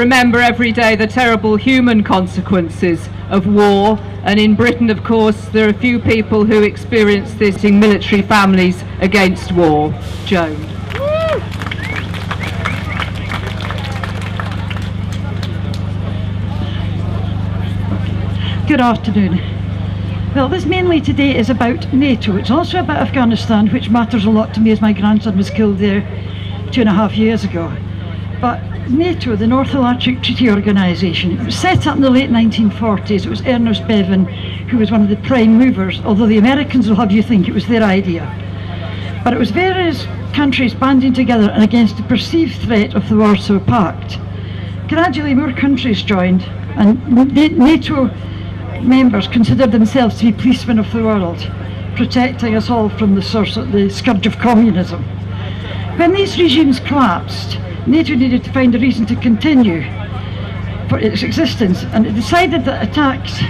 remember every day the terrible human consequences of war, and in Britain, of course, there are few people who experience this in military families against war. Joan. Good afternoon. Well, this mainly today is about NATO. It's also about Afghanistan, which matters a lot to me as my grandson was killed there 2.5 years ago. But NATO, the North Atlantic Treaty Organisation, it was set up in the late 1940s. It was Ernest Bevin who was one of the prime movers, although the Americans will have you think it was their idea. But it was various countries banding together and against the perceived threat of the Warsaw Pact. Gradually more countries joined, and NATO members considered themselves to be policemen of the world, protecting us all from the scourge of communism. When these regimes collapsed, NATO needed to find a reason to continue for its existence, and it decided that attacks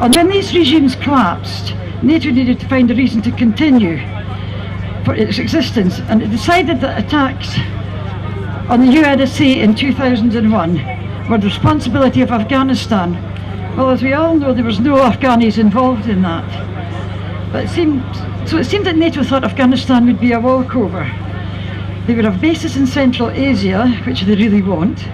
on NATO needed to find a reason to continue for its existence, and it decided that attacks on the UNSC in 2001 were the responsibility of Afghanistan. Well, as we all know, there was no Afghanis involved in that. But it seemed that NATO thought Afghanistan would be a walkover. They would have bases in Central Asia, which they really won't.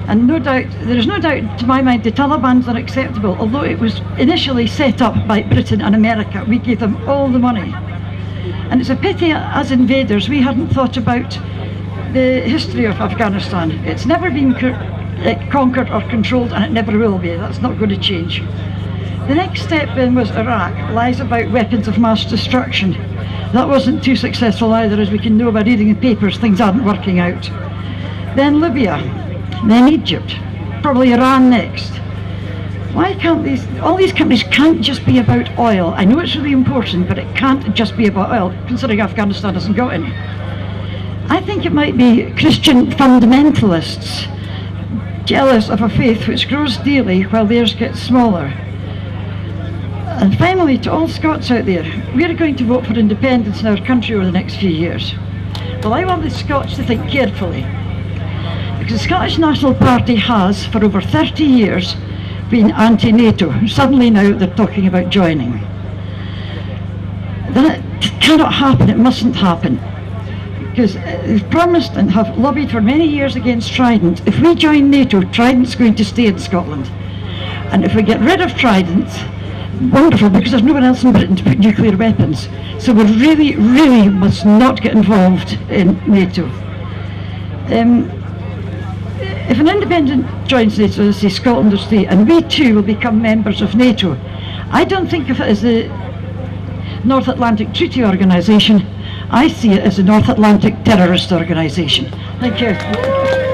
And there is no doubt to my mind the Taliban's unacceptable, although it was initially set up by Britain and America. We gave them all the money. And it's a pity, as invaders, we hadn't thought about the history of Afghanistan. It's never been conquered or controlled, and it never will be. That's not going to change. The next step then was Iraq, lies about weapons of mass destruction. That wasn't too successful either, as we can know by reading the papers. Things aren't working out. Then Libya, then Egypt, probably Iran next. Why can't all these countries can't just be about oil. I know it's really important, but it can't just be about oil, considering Afghanistan hasn't got any. I think it might be Christian fundamentalists jealous of a faith which grows daily while theirs gets smaller. And finally, to all Scots out there, we are going to vote for independence in our country over the next few years. Well, I want the Scots to think carefully, because the Scottish National Party has, for over 30 years, been anti-NATO. Suddenly now they're talking about joining. That cannot happen, it mustn't happen. Because they've promised and have lobbied for many years against Trident. If we join NATO, Trident's going to stay in Scotland. And if we get rid of Trident, wonderful, because there's no one else in Britain to put nuclear weapons. So we really, really must not get involved in NATO. If an independent joins NATO, let's say Scotland will stay, and we too will become members of NATO, I don't think of it as the North Atlantic Treaty Organisation. I see it as a North Atlantic terrorist organisation. Thank you.